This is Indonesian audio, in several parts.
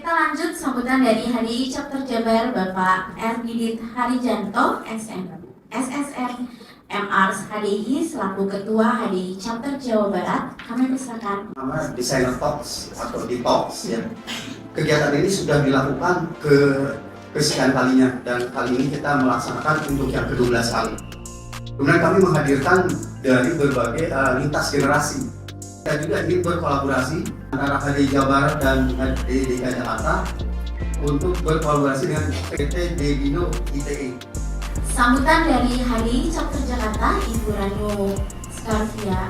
Kita lanjut sambutan dari HDI Chapter Jabar Bapak R. Didit Harijanto, SSR MR HDI selaku Ketua HDI Chapter Jawa Barat. Kami persilakan. Nama Designer Talks atau Detox ya. Kegiatan ini sudah dilakukan kesekian kalinya dan kali ini kita melaksanakan untuk yang ke-12 kali. Kemudian kami menghadirkan dari berbagai lintas generasi. Kita juga ingin berkolaborasi antara HDI Jawa Barat dan HDI DKI Jakarta untuk berkolaborasi dengan PT Debino ITE. Sambutan dari HDI Chapter Jakarta, Ibu Ranu Skarvia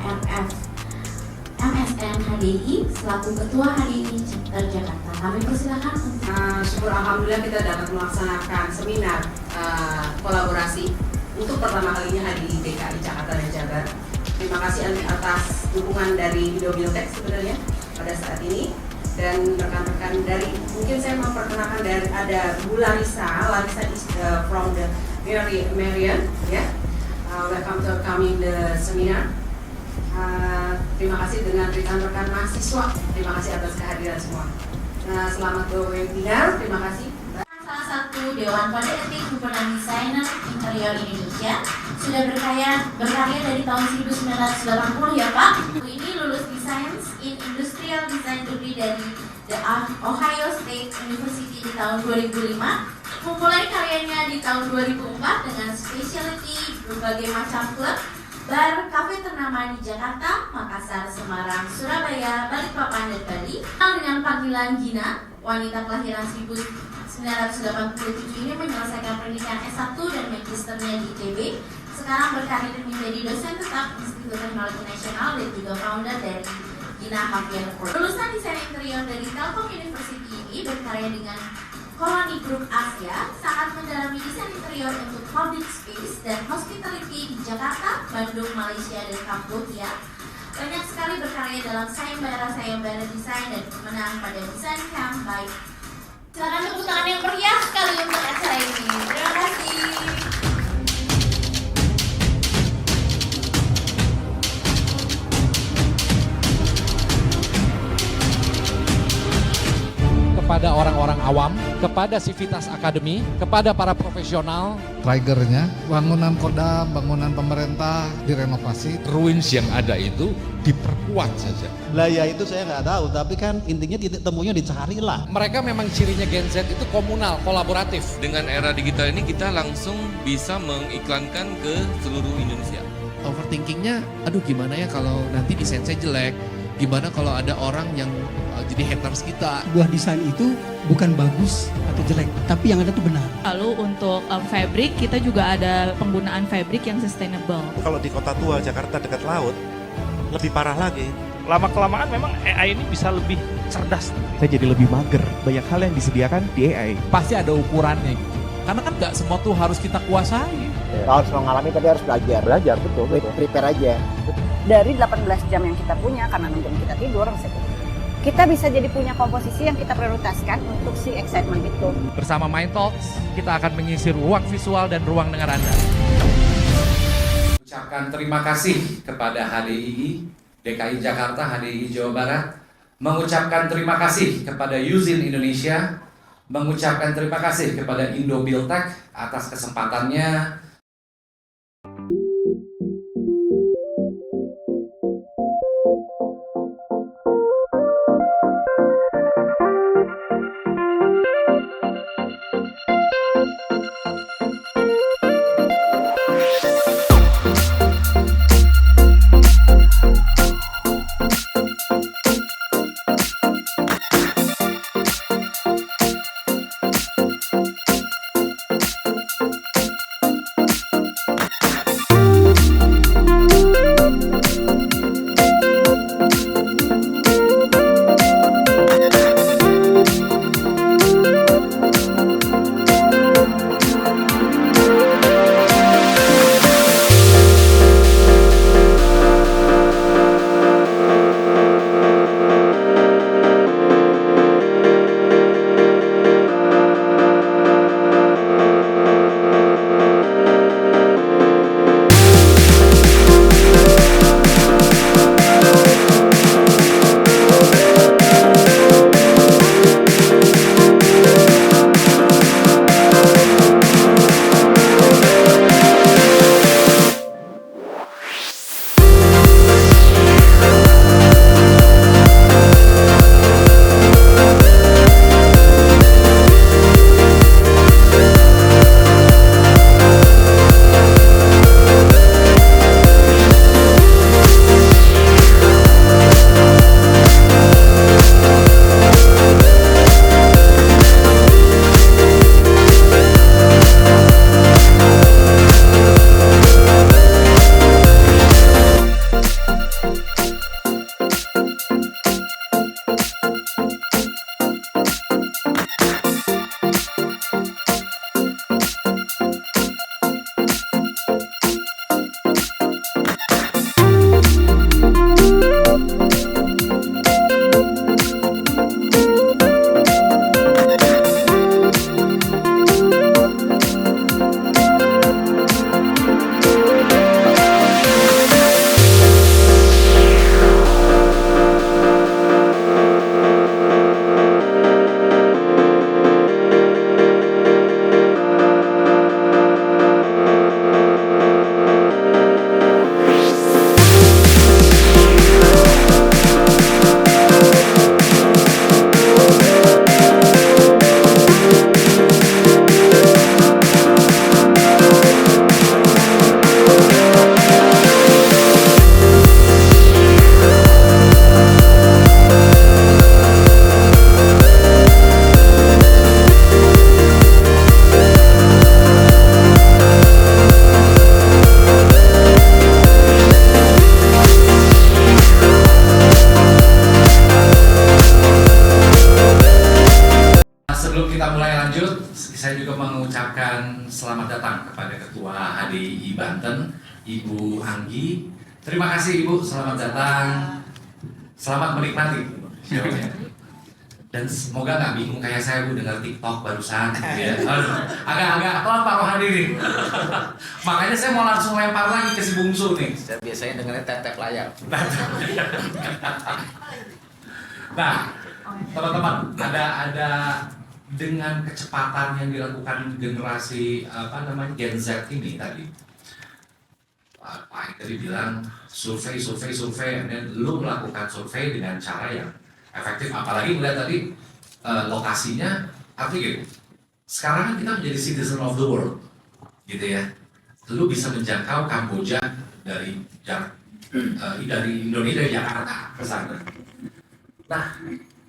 MSN HDI selaku Ketua HDI Chapter Jakarta. Kami persilakan untuk syukur alhamdulillah kita dapat melaksanakan seminar kolaborasi untuk pertama kalinya HDI DKI Jakarta dan Jabar. Terima kasih atas dukungan dari Indobiltek sebenarnya pada saat ini, dan rekan-rekan dari, mungkin saya memperkenalkan dari ada Bu Larissa is from the Marian ya. Welcome to coming the seminar. Terima kasih dengan rekan-rekan mahasiswa. Terima kasih atas kehadiran semua. Selamat webinar. Terima kasih. salah satu Dewan Kode Etik Himpunan Desainer Interior Indonesia sudah berkarya dari tahun 1980 ya Pak. Ini lulus Science in Industrial Design Degree dari The Ohio State University di tahun 2005. Memulai karyanya di tahun 2004 dengan specialty berbagai macam klub, bar, kafe ternama di Jakarta, Makassar, Semarang, Surabaya, Balikpapan, dan Bali. Dengan panggilan Gina, wanita kelahiran 1987 ini menyelesaikan pendidikan S1 dan magisternya di ITB. Sekarang berkarir menjadi dosen tetap Institut Teknologi Nasional dan juga founder dari Gina Hafian. Lulusan desain interior dari Telkom University ini berkarya dengan Koloni Group Asia saat mendalami desain interior untuk public space dan hospitality di Jakarta, Bandung, Malaysia, dan Kamboja. Banyak sekali berkarya dalam sayembara desain dan menang pada Design Camp by. Silakan tepuk tangan yang meriah sekali untuk acara ini. Terima kasih. Kepada orang-orang awam, kepada Civitas Academy, kepada para profesional. Triggernya, bangunan Kodam, bangunan pemerintah direnovasi. Ruins yang ada itu diperkuat saja. Lah ya itu saya nggak tahu, tapi kan intinya titik temunya dicari lah. Mereka memang cirinya Gen Z itu komunal, kolaboratif. Dengan era digital ini kita langsung bisa mengiklankan ke seluruh Indonesia. Overthinkingnya, aduh gimana ya kalau nanti desain saya jelek, gimana kalau ada orang yang jadi haters kita. Sebuah desain itu bukan bagus atau jelek, tapi yang ada itu benar. Lalu untuk fabric, kita juga ada penggunaan fabric yang sustainable. Kalau di kota tua Jakarta dekat laut, lebih parah lagi. Lama-kelamaan memang AI ini bisa lebih cerdas. Saya jadi lebih mager, banyak hal yang disediakan di AI. Pasti ada ukurannya gitu. Karena kan nggak semua tuh harus kita kuasai. Harus mengalami tapi harus belajar. Belajar, betul. Prepare aja. Dari 18 jam yang kita punya, karena 6 jam kita tidur, kita bisa jadi punya komposisi yang kita prioritaskan untuk si excitement itu. Bersama Mind Talks, kita akan menyisir ruang visual dan ruang dengar Anda. Ucapkan terima kasih kepada HDI DKI Jakarta, HDI Jawa Barat. Mengucapkan terima kasih kepada Yuzin Indonesia. Mengucapkan terima kasih kepada Indobiltek atas kesempatannya. mengucapkan selamat datang kepada Ketua HDII Banten, Ibu Anggi. Terima kasih Ibu, selamat datang. Selamat menikmati shownya. Dan semoga nggak bingung kayak saya Bu dengar TikTok barusan. Ya. Agak-agak telat Pak Rohadi nih. Makanya saya mau langsung lempar lagi ke si bungsu nih. Saya biasanya dengarnya tap-tap layar. Nah, teman-teman, ada dengan kecepatan yang dilakukan generasi Gen Z ini tadi. Pak tadi bilang survei, dan lu melakukan survei dengan cara yang efektif. Apalagi melihat tadi lokasinya, artinya gitu. Sekarang kan kita menjadi citizen of the world, gitu ya. Lu bisa menjangkau Kamboja dari Indonesia, dari Jakarta ke sana. Nah,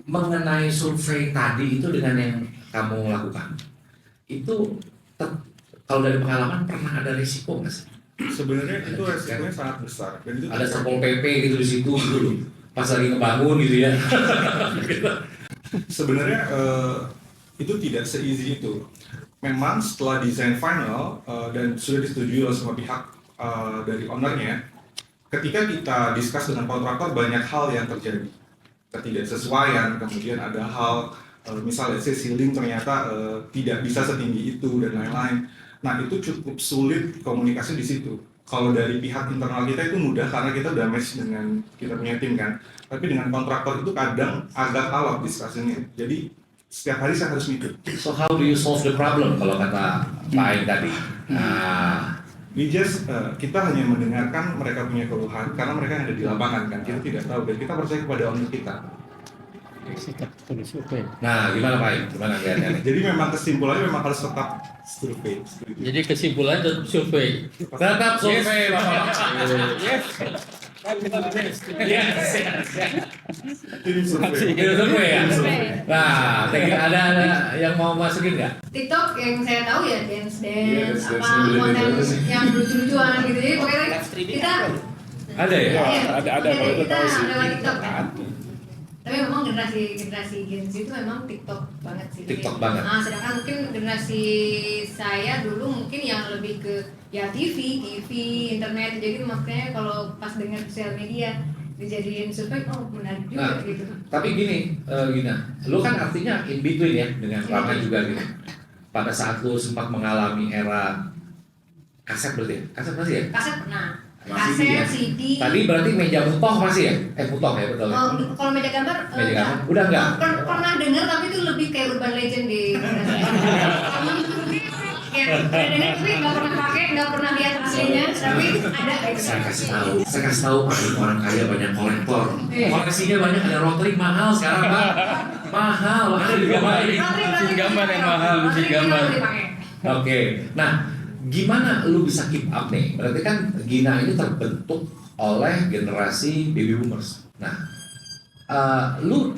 mengenai survei tadi itu dengan yang kamu lakukan, itu kalau dari pengalaman pernah ada risiko nggak sih? Sebenarnya itu resikonya sangat besar. Dan itu ada Satpol PP gitu di situ dulu, pas lagi ngebangun gitu ya. Sebenarnya itu tidak se-easy itu. Memang setelah desain final dan sudah disetujui oleh semua pihak dari ownernya, ketika kita discuss dengan kontraktor banyak hal yang terjadi. Ketidaksesuaian, kemudian ada hal misalnya ceiling ternyata tidak bisa setinggi itu dan lain-lain. Nah itu cukup sulit komunikasi di situ. Kalau dari pihak internal kita itu mudah karena kita udah match dengan kita punya tim kan. Tapi dengan kontraktor itu kadang agak alot diskusinya. Jadi setiap hari saya harus meeting. So how do you solve the problem kalau kata Pak Aing tadi? Kita hanya mendengarkan mereka punya keluhan karena mereka yang ada di lapangan kan. Kita tidak tahu dan kita percaya kepada owner kita. Nah, gimana Pak Aing? Gimana kelihatannya? Jadi memang kesimpulannya memang harus tetap survei. Jadi kesimpulannya tetap survei. Tetap survei, Bapak. Yes. Tim survei ya. Nah, ada yang mau masukin nggak? TikTok yang saya tahu ya dance, konten yang lucu-lucuan gitu. Jadi pokoknya kita ada ya? Ada kita lewat TikTok kan. Tapi memang generasi Gen Z itu memang TikTok banget sih. TikTok banget. Nah, sedangkan mungkin generasi saya dulu mungkin yang lebih ke ya TV, internet. Jadi makanya kalau pas dengar sosial media dijadiin survei, oh menarik juga gitu. Tapi gini, Gina, lu kan artinya in between ya dengan Rama juga gitu. Pada saat lu sempat mengalami era kaset berarti ya? Kaset berarti ya? Kaset pernah. Kaset, CD. Tadi berarti meja mutoh masih ya? Mutoh ya betul. Kalau meja gambar, udah enggak? Pernah dengar tapi itu lebih kayak urban legend di ya, tapi nggak pernah pakai, nggak pernah lihat aslinya, tapi ada. Saya kasih tahu Pak, orang kaya banyak kolektor. Koleksinya banyak, ada rotary mahal sekarang Pak. Mahal, ada di gambar yang mahal, di gambar. Oke, nah gimana lu bisa keep up nih? Berarti kan Gina ini terbentuk oleh generasi baby boomers. Nah, lu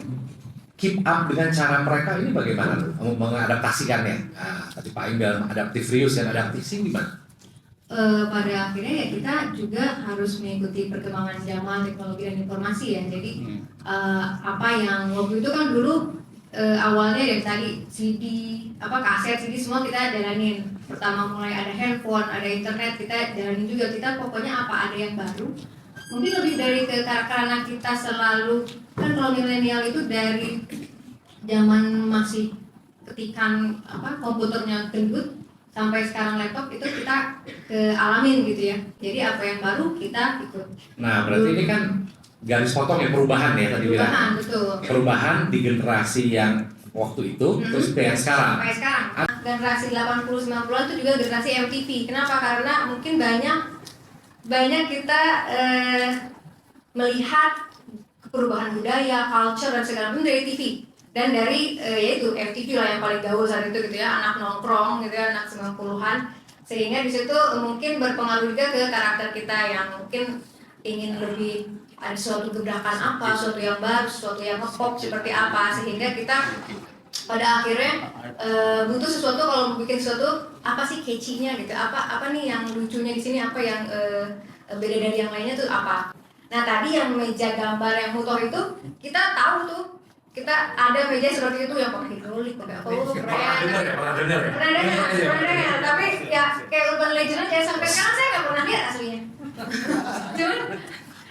keep up dengan cara mereka ini bagaimana lu mengadaptasikannya? Tadi Pak Aing dalam adaptive reuse dan adaptisi gimana? Pada akhirnya ya kita juga harus mengikuti perkembangan zaman teknologi dan informasi ya. Jadi apa yang waktu itu kan dulu awalnya dari tadi CD, kaset, CD semua kita jalanin. Pertama mulai ada handphone, ada internet, kita jalanin juga. Kita pokoknya apa ada yang baru. Mungkin lebih dari karena kita selalu kan kalau milenial itu dari zaman masih ketikan komputernya gendut sampai sekarang laptop itu kita alamin gitu ya. Jadi apa yang baru kita ikut. Nah berarti ini kan garis potong ya perubahan ya tadi bilang. Perubahan betul. Perubahan di generasi yang waktu itu terus ke yang sekarang. Sampai sekarang. Generasi 80-90an itu juga generasi MTV. Kenapa? Karena mungkin banyak kita melihat perubahan budaya, culture dan segala macam dari TV dan dari yaitu MTV lah yang paling gaul saat itu gitu ya, anak nongkrong gitu ya, anak 90-an. Sehingga di situ mungkin berpengaruh juga ke karakter kita yang mungkin ingin lebih ada suatu gebrakan apa, suatu yang baru, suatu yang nge-pop seperti apa, sehingga kita pada akhirnya butuh sesuatu. Kalau mau bikin sesuatu apa sih catchy-nya gitu, apa nih yang lucunya di sini, apa yang beda dari yang lainnya tuh apa. Nah tadi yang meja gambar yang mutoh itu kita tahu tuh kita ada meja seperti itu yang pakai hidrolik, pakai apa, keren. Pernah dengar. Tapi ya kayak urban legend aja, sampai sekarang saya nggak pernah lihat aslinya.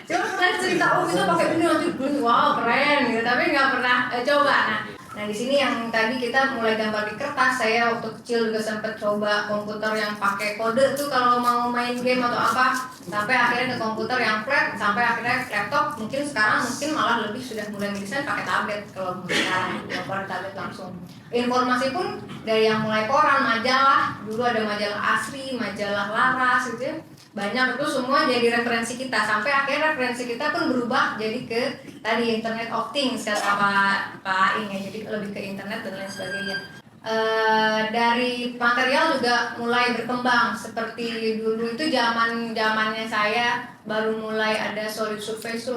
Cuma pernah cerita, oh kita pakai ini nanti, wow keren gitu, tapi nggak pernah coba. Nah di sini yang tadi kita mulai gambar di kertas, saya waktu kecil juga sempat coba komputer yang pakai kode tuh kalau mau main game atau apa, sampai akhirnya ke komputer yang flat, sampai akhirnya laptop. Mungkin sekarang malah lebih sudah mulai mendesain pakai tablet kalau sekarang, pakai tablet langsung. Informasi pun dari yang mulai koran, majalah, dulu ada majalah Asri, majalah Laras gitu ya. Banyak itu semua jadi referensi kita, sampai akhirnya referensi kita pun berubah jadi ke tadi Internet of Things kata Pak Ing ya, jadi lebih ke internet dan lain sebagainya. Dari material juga mulai berkembang, seperti dulu itu zamannya saya baru mulai ada solid surface tuh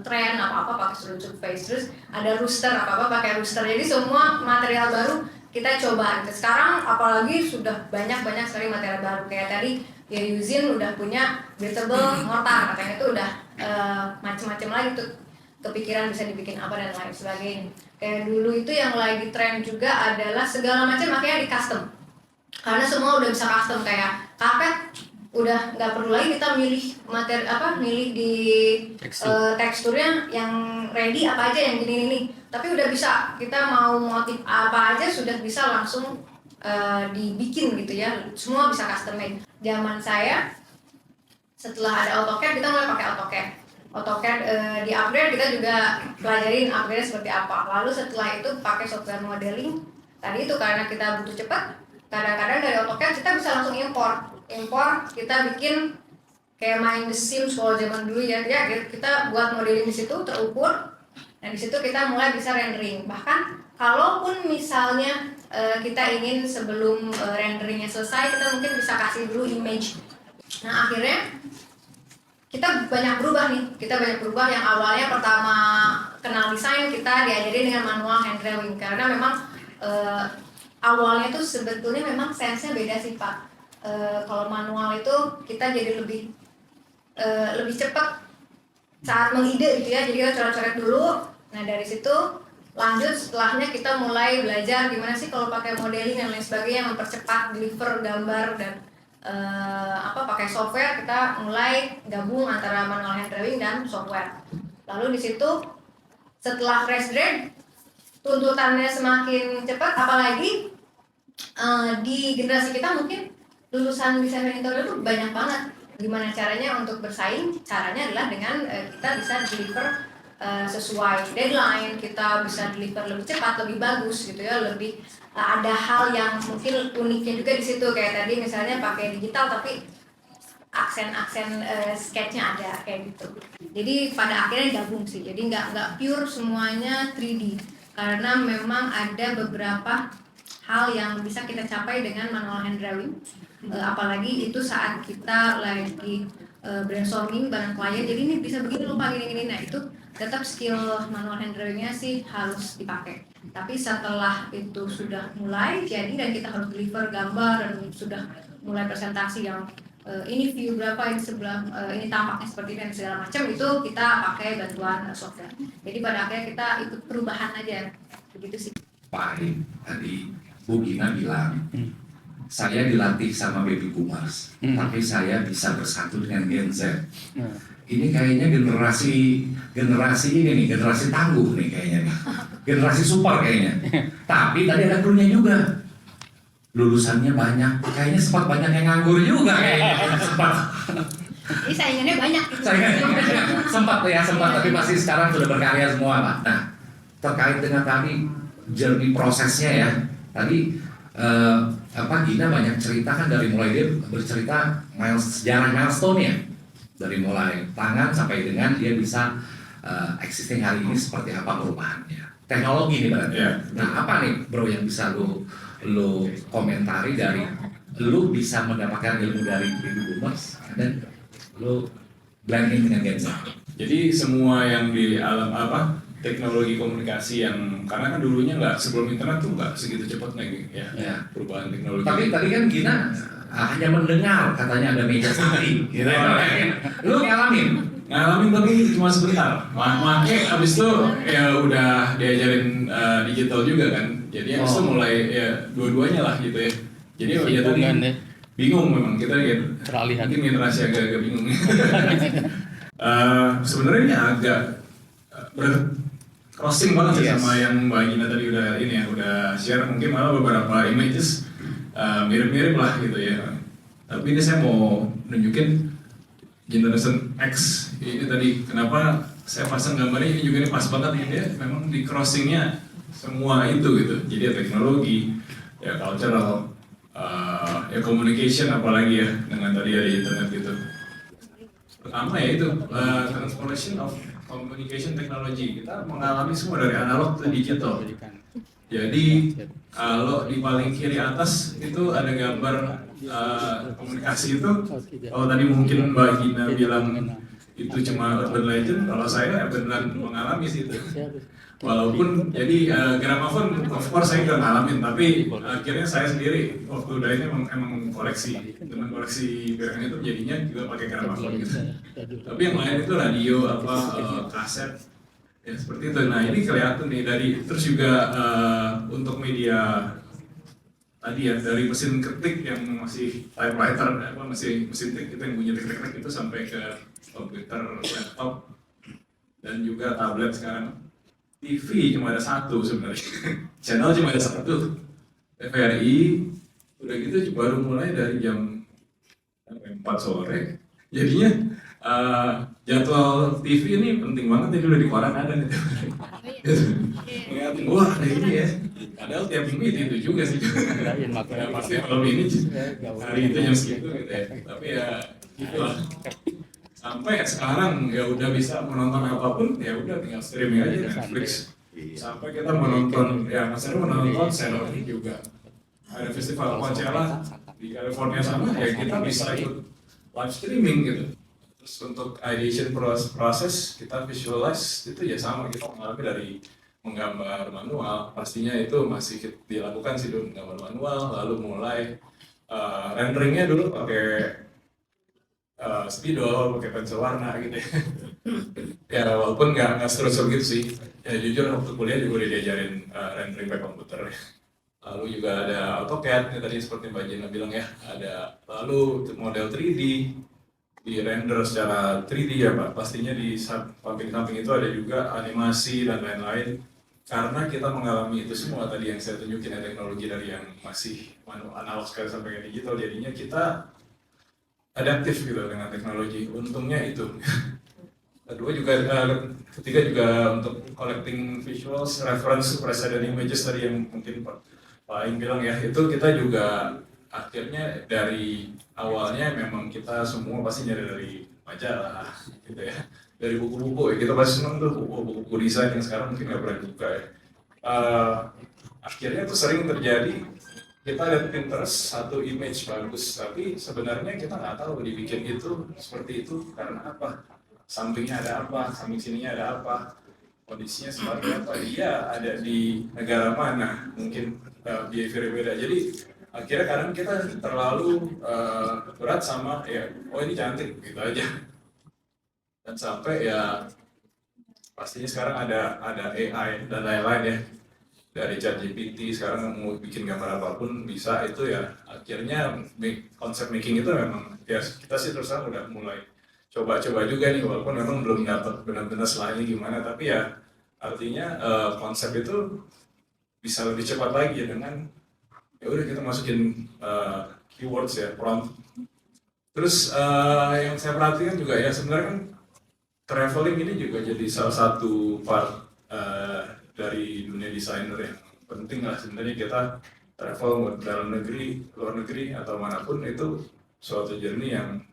tren apa pakai solid surface, terus ada rooster apa pakai rooster, jadi semua material baru kita coba. Sekarang apalagi sudah banyak sekali material baru, kayak tadi ya Yuzin udah punya breathable mortar, katanya itu udah macam-macam lagi tuh, kepikiran bisa dibikin apa dan lain sebagainya. Kayak dulu itu yang lagi tren juga adalah segala macam makanya di custom, karena semua udah bisa custom. Kayak karpet udah nggak perlu lagi kita milih milih di teksturnya yang ready apa aja yang gini, tapi udah bisa kita mau motif apa aja sudah bisa langsung dibikin gitu ya, semua bisa custom made. Zaman saya setelah ada AutoCAD kita mulai pakai AutoCAD di upgrade, kita juga pelajarin upgrade seperti apa. Lalu setelah itu pakai software modeling. Tadi itu karena kita butuh cepat, kadang-kadang dari AutoCAD kita bisa langsung import, kita bikin kayak main The Sims kalau zaman dulu ya, kita buat modeling di situ terukur, dan di situ kita mulai bisa rendering. Bahkan kalaupun misalnya kita ingin sebelum renderingnya selesai, kita mungkin bisa kasih dulu image. Nah akhirnya kita banyak berubah yang awalnya pertama kenal desain kita diajari dengan manual hand drawing, karena memang awalnya tuh sebetulnya memang sense-nya beda sih Pak. Kalau manual itu kita jadi lebih cepat saat mengide gitu ya, jadi kita coret-coret dulu. Nah dari situ lanjut setelahnya kita mulai belajar gimana sih kalau pakai modeling dan lain sebagainya, mempercepat deliver gambar dan pakai software. Kita mulai gabung antara manual hand drawing dan software. Lalu di situ setelah fresh grade tuntutannya semakin cepat, apalagi di generasi kita mungkin lulusan desain interior itu banyak banget. Gimana caranya untuk bersaing? Caranya adalah dengan kita bisa deliver sesuai deadline, kita bisa deliver lebih cepat, lebih bagus gitu ya, lebih ada hal yang mungkin uniknya juga di situ. Kayak tadi misalnya pakai digital tapi aksen-aksen sketchnya ada kayak gitu. Jadi pada akhirnya gabung sih. Jadi nggak pure semuanya 3D, karena memang ada beberapa hal yang bisa kita capai dengan manual hand drawing. Apalagi itu saat kita lagi brainstorming bareng klien, jadi ini bisa begini lupa gini. Nah itu tetap skill manual hand drawingnya sih harus dipakai. Tapi setelah itu sudah mulai jadi dan kita harus deliver gambar dan sudah mulai presentasi yang ini view berapa, ini sebelah ini tampaknya seperti ini dan segala macam, itu kita pakai bantuan software. Jadi pada akhirnya kita ikut perubahan aja, begitu sih. Pak tadi Bu Gina bilang saya dilatih sama baby boomers, tapi saya bisa bersatu dengan Gen Z. Ini kayaknya generasi ini nih, generasi tangguh nih kayaknya nih. Generasi super kayaknya. Tapi tadi ada klunya juga. Lulusannya banyak, kayaknya sempat banyak yang nganggur juga kayaknya. Sempat. Jadi saingannya banyak. Sempat, tapi masih sekarang sudah berkarya semua Pak. Nah, terkait dengan tadi journey prosesnya ya. Tadi Gina banyak cerita kan, dari mulai dia bercerita sejarah milestone ya, dari mulai tangan sampai dengan dia bisa existing hari ini seperti apa perubahannya, teknologi nih berarti. Nah apa nih bro yang bisa lu komentari dari lu bisa mendapatkan ilmu dari baby boomers dan lu blending dengan Gen Z? Jadi semua yang di alam teknologi komunikasi yang, karena kan dulunya nggak, sebelum internet tuh nggak segitu cepatnya gitu ya, perubahan teknologi. Tapi tadi kan Gina hanya mendengar katanya ada meja sakti, gitu. Lu ngalamin ngalamin tapi cuma sebentar. Makanya abis itu ya udah diajarin digital juga kan. Jadi abis itu mulai ya dua-duanya lah gitu ya. Jadi ya tadi bingung memang kita ya peralihan. Mungkin generasi agak bingung. Sebenarnya ini agak crossing banget sih sama yang Mbak Gina tadi udah share, mungkin malah beberapa images mirip-mirip lah gitu ya. Tapi ini saya mau nunjukin generation X ini tadi, kenapa saya pasang gambarnya ini juga, ini pas banget gitu ya, memang di crossingnya semua itu gitu. Jadi ya teknologi, ya cultural, ya communication apalagi ya dengan tadi ada internet gitu. Pertama ya itu transformation of communication technology, kita mengalami semua dari analog ke digital. Jadi kalau di paling kiri atas itu ada gambar komunikasi itu. Kalau tadi mungkin Mbak Gina bilang itu cuma urban legend, kalau saya beneran mengalami sih itu. Walaupun jadi gramafon of course saya nggak ngalamin, tapi akhirnya saya sendiri waktu udah ini emang koleksi, dengan koleksi barang itu jadinya juga pakai gramafon gitu. Tapi yang lain itu radio kaset ya seperti itu. Nah ini kelihatan nih dari, terus juga untuk media tadi ya, dari mesin ketik yang masih typewriter, masih mesin ketik itu yang bunyi tek-tek itu sampai ke komputer, laptop, dan juga tablet sekarang. TV cuma ada satu sebenarnya, channel cuma ada satu, TVRI, udah gitu baru mulai dari jam 4 sore. Jadinya jadwal TV ini penting banget, jadi udah di koran ada nih. Ngeliatin, wah ada ini ya, padahal tiap minggu itu juga sih. Ya, pasti kalau ini hari itu jam segitu gitu ya, tapi ya gitulah. Sampai sekarang ya udah bisa menonton apapun, ya udah tinggal streaming aja Netflix. Sampai kita menonton, ya Mas Heru menonton Sailor ini juga. Ada festival Coachella di California sana, ya kita bisa ikut live streaming gitu. Terus untuk ideation proses kita visualize itu ya sama, kita mengalami dari menggambar manual, pastinya itu masih dilakukan sih dulu menggambar manual, lalu mulai renderingnya dulu pakai spidol, pakai pensil warna gitu ya. Ya walaupun nggak seterusnya gitu sih. Ya jujur waktu kuliah juga udah diajarin rendering pakai komputer. Lalu juga ada AutoCAD, ya, tadi seperti Mbak Gina bilang ya. Ada lalu model 3D, di render secara 3D ya Pak. Pastinya di samping-samping itu ada juga animasi dan lain-lain. Karena kita mengalami itu semua tadi yang saya tunjukin ya, teknologi dari yang masih analog sekali sampai ke digital, jadinya kita adaptif gitu dengan teknologi, untungnya itu. Kedua juga, ketiga juga untuk collecting visuals, reference, precedent images tadi yang mungkin Pak Aing bilang ya, itu kita juga akhirnya dari awalnya memang kita semua pasti nyari dari majalah gitu ya, dari buku-buku ya, kita pasti seneng tuh buku-buku desain yang sekarang mungkin nggak pernah dibuka ya. Akhirnya tuh sering terjadi, kita lihat Pinterest satu image bagus, tapi sebenarnya kita nggak tahu dibikin itu seperti itu karena apa, sampingnya ada apa, samping sininya ada apa, kondisinya seperti apa, dia ada di negara mana, mungkin behavior beda. Jadi akhirnya kadang kita terlalu berat sama ya, oh ini cantik gitu aja, dan sampai ya pastinya sekarang ada AI dan lain-lain ya. Dari ChatGPT sekarang mau bikin gambar apapun bisa, itu ya akhirnya konsep making itu memang ya kita sih terus terang udah mulai coba-coba juga nih, walaupun memang belum dapat benar-benar selanya gimana, tapi ya artinya konsep itu bisa lebih cepat lagi ya dengan ya udah kita masukin keywords ya, prompt. Terus yang saya perhatikan juga ya sebenarnya kan traveling ini juga jadi salah satu part dari dunia desainer yang penting lah sebenarnya. Kita travel mau dalam negeri, luar negeri atau manapun, itu suatu journey yang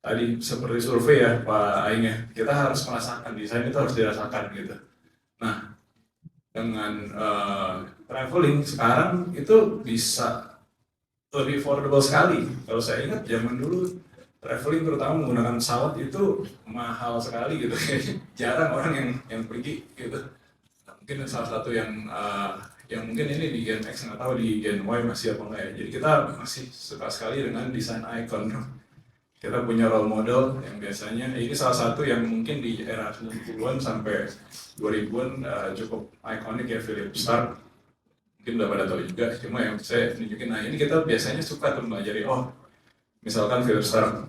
tadi seperti survei ya Pak Aing ya, kita harus merasakan, desain itu harus dirasakan gitu. Nah dengan traveling sekarang itu bisa lebih affordable sekali. Kalau saya ingat zaman dulu traveling terutama menggunakan pesawat itu mahal sekali gitu, jarang orang yang pergi gitu. Mungkin salah satu yang mungkin ini di Gen X, nggak tahu di Gen Y masih apa enggak ya. Jadi kita masih suka sekali dengan desain icon. Kita punya role model yang biasanya ini salah satu yang mungkin di era 90-an sampai 2000-an cukup ikonik ya, Philip Stark. Mungkin udah pada tahu juga, cuma yang saya tunjukin, nah ini kita biasanya suka tuh pelajari, oh misalkan Philip Stark,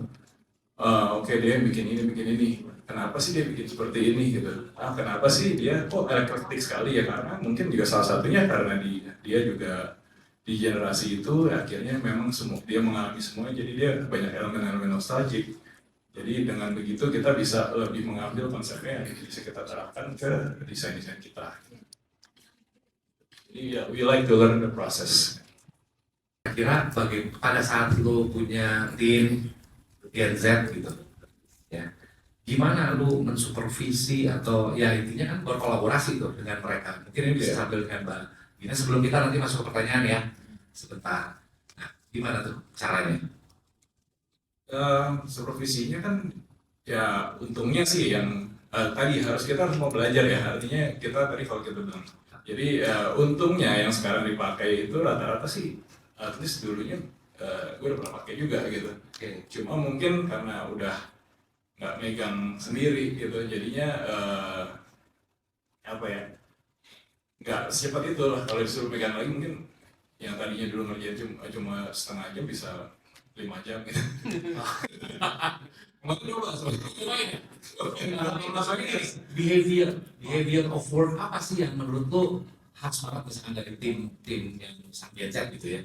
oke, dia bikin ini, kenapa sih dia bikin seperti ini gitu, kenapa sih dia kok eklektik sekali ya, karena mungkin juga salah satunya karena dia juga di generasi itu akhirnya memang dia mengalami semuanya, jadi dia banyak elemen-elemen nostalgic. Jadi dengan begitu kita bisa lebih mengambil konsepnya yang bisa kita terapkan ke desain-desain kita. Jadi ya, we like to learn the process. Kira pada saat lu punya tim Gen Z gitu, ya, gimana lu mensupervisi atau ya intinya kan berkolaborasi tuh dengan mereka. Mungkin ini bisa sambil dengan Mbak Gina sebelum kita nanti masuk ke pertanyaan ya, sebentar. Nah, gimana tuh caranya? Supervisinya kan ya untungnya sih yang tadi kita harus mau belajar ya, artinya kita tadi kalau kita bilang. Jadi untungnya yang sekarang dipakai itu rata-rata sih, at least dulunya gue udah pernah pakai juga gitu. Cuma mungkin karena udah nggak megang sendiri gitu, jadinya apa ya, nggak secepat itu lah. Kalau disuruh pegang lagi mungkin yang tadinya dulu ngerjain cuma setengah jam bisa 5 jam gitu. Behavior of work apa sih yang menurut lo khas banget misalkan dari tim yang Gen Z gitu ya?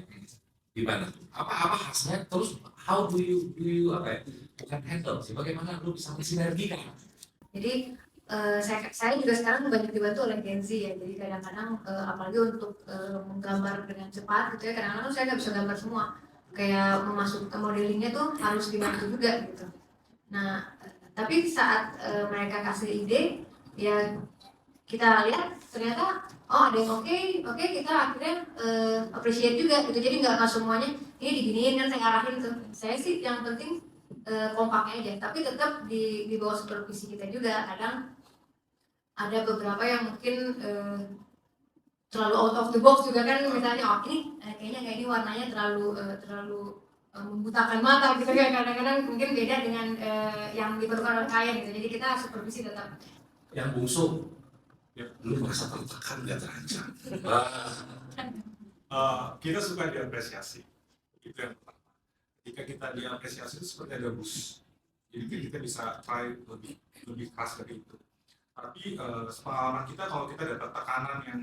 Gimana? Apa khasnya? Terus how do you apa ya? Bukan handle sih, bagaimana lo bisa bersinergikan? Jadi saya juga sekarang banyak dibantu oleh Gen Z ya, jadi kadang-kadang apalagi untuk menggambar dengan cepat gitu ya, kadang-kadang saya nggak bisa gambar semua, kayak memasuk ke modelingnya tuh harus dibantu juga gitu. Nah, tapi saat mereka kasih ide, ya kita lihat ternyata oh ada yang oke, kita akhirnya appreciate juga gitu. Jadi nggak semuanya ini diginiin kan saya arahin tuh. Saya sih yang penting kompaknya aja, tapi tetap di bawah supervisi kita juga. Kadang ada beberapa yang mungkin terlalu out of the box juga kan, misalnya oh ini kayaknya kayak ini warnanya terlalu membutakan mata gitu kan, kadang-kadang mungkin beda dengan yang diperlukan oleh klien gitu. Jadi kita supervisi tetap. Yang bungsu, lu merasa tertekan nggak terancam? Kita suka diapresiasi, itu yang pertama. Ketika kita diapresiasi itu seperti ada boost, jadi kita bisa try lebih keras dari itu. Tapi pengalaman kita kalau kita dapat tekanan yang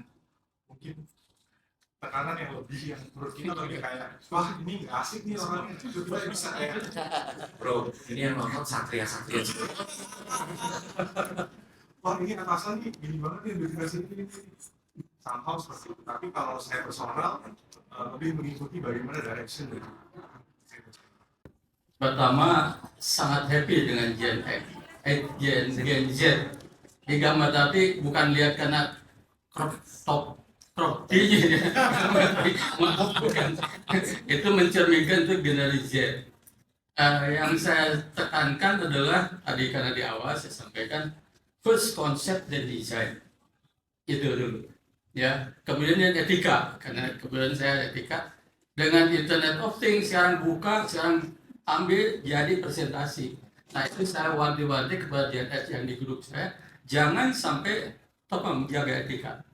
mungkin lebih, yang menurut kita lebih kayak wah ini nggak asik nih orangnya, kita bisa kayak bro, ini yang nonton satria wah ini atasan nih gini banget nih dedikasi ini somehow seperti itu. Tapi kalau saya personal lebih mengikuti bagaimana direction dari pertama sangat happy dengan Gen Z. Di gambar tapi bukan lihat karena crop tinggi, maaf bukan. Itu mencerminkan itu generasi Z. Yang saya tekankan adalah tadi karena di awal saya sampaikan first concept dan design itu dulu, ya. Kemudian yang etika, karena kemudian saya etika dengan Internet of Things sekarang buka, sekarang ambil jadi presentasi. Nah itu saya wanti-wanti kepada DNS yang di grup saya, jangan sampai menjaga etika.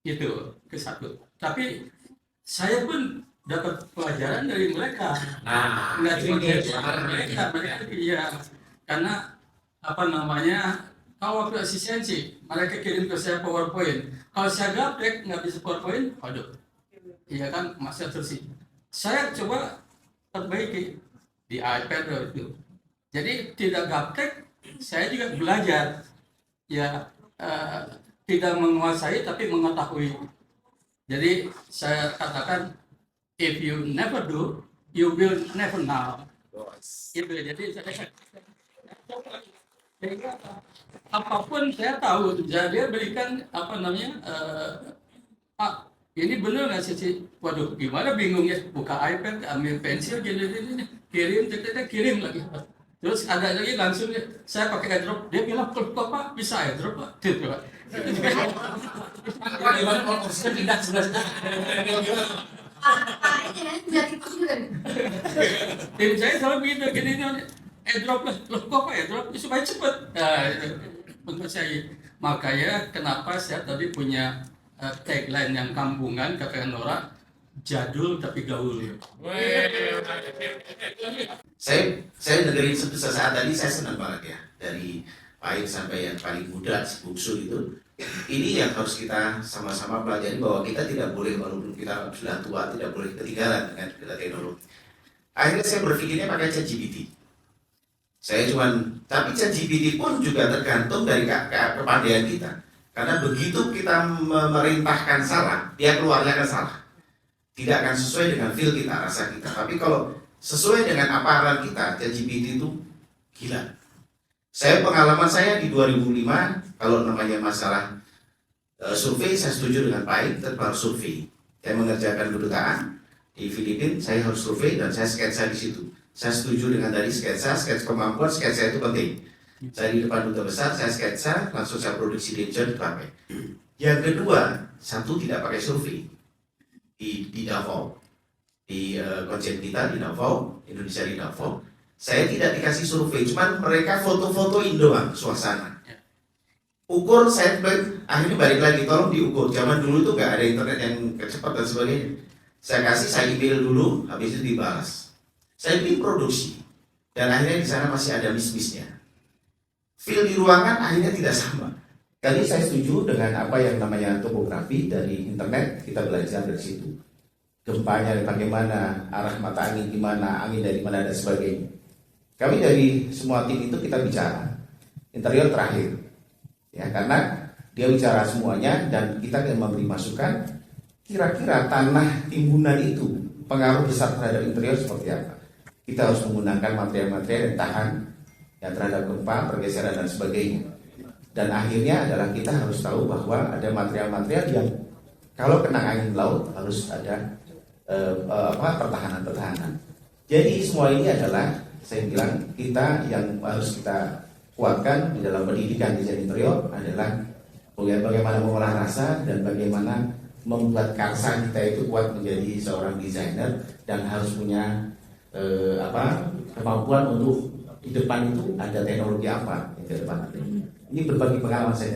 Itu ke satu. Tapi saya pun dapat pelajaran dari mereka. Nah, nggak cuma mereka iya, karena kalau waktu asistensi mereka kirim ke saya PowerPoint. Kalau saya gaptek nggak bisa PowerPoint, waduh, iya kan masih terus. Saya coba perbaiki di iPad itu. Jadi tidak gaptek, saya juga belajar. Ya. Tidak menguasai tapi mengetahui. Jadi saya katakan if you never do, you will never know. Itu jadi saya apapun saya tahu. Jadi dia berikan Pak ini benar nggak sih? Waduh gimana bingungnya, buka iPad ambil pensil gini kirim lagi. Terus ada lagi langsung saya pakai AirDrop, dia bilang Pak bisa AirDrop Pak. Gimana kalau kursinya pindah sebelah Ini punya tipe juga nih. Tim saya selalu begitu, gini airdrop lah, loh kok airdrop supaya cepet. Nah, untuk saya makanya kenapa saya tadi punya tagline yang kampungan, katakan Nora, jadul tapi gaul. Saya dengerin sesaat tadi, saya senang banget ya, dari Pak sampai yang paling muda, si bungsu itu. Ini yang harus kita sama-sama pelajari, bahwa kita tidak boleh, walaupun kita sudah tua, tidak boleh ketinggalan dengan teknologi. Akhirnya saya berpikirnya pakai ChatGPT. Tapi ChatGPT pun juga tergantung dari kepandaian kita. Karena begitu kita memerintahkan salah, dia keluarnya akan salah. Tidak akan sesuai dengan feel kita, rasa kita. Tapi kalau sesuai dengan aparat kita, ChatGPT itu gila. Pengalaman saya di 2005, kalau namanya masalah survei, saya setuju dengan Pak tetap harus survei. Saya mengerjakan kedutaan di Filipina, saya harus survei dan saya sketsa di situ. Saya setuju dengan tadi sketsa kemampuan, sketsa itu penting. Saya di depan duta besar, saya sketsa, langsung saya produksi digital dipakai. Yang kedua, satu tidak pakai survei. Di Davao, di konsen kita di Davao, Indonesia di Davao, saya tidak dikasih survei, cuman mereka foto-foto doang suasana. Ukur, saya akhirnya balik lagi, tolong diukur. Zaman dulu tuh gak ada internet yang cepat dan sebagainya. Saya email dulu, habis itu dibalas. Saya bikin produksi, dan akhirnya di sana masih ada miss-missnya. Feel di ruangan akhirnya tidak sama. Tadi saya setuju dengan apa yang namanya topografi dari internet, kita belajar dari situ. Gempanya bagaimana, arah mata angin gimana, angin dari mana dan sebagainya. Kami dari semua tim itu kita bicara interior terakhir, ya karena dia bicara semuanya dan kita akan memberi masukan. Kira-kira tanah timbunan itu pengaruh besar terhadap interior seperti apa? Kita harus menggunakan material-material yang tahan ya terhadap gempa, pergeseran dan sebagainya. Dan akhirnya adalah kita harus tahu bahwa ada material-material yang kalau kena angin laut harus ada pertahanan-pertahanan. Jadi semua ini adalah saya bilang kita yang harus kita kuatkan di dalam pendidikan desain interior adalah bagaimana mengolah rasa dan bagaimana membuat karsa kita itu kuat menjadi seorang desainer dan harus punya kemampuan untuk di depan itu ada teknologi apa di depan. Ini berbagi pengalaman saya.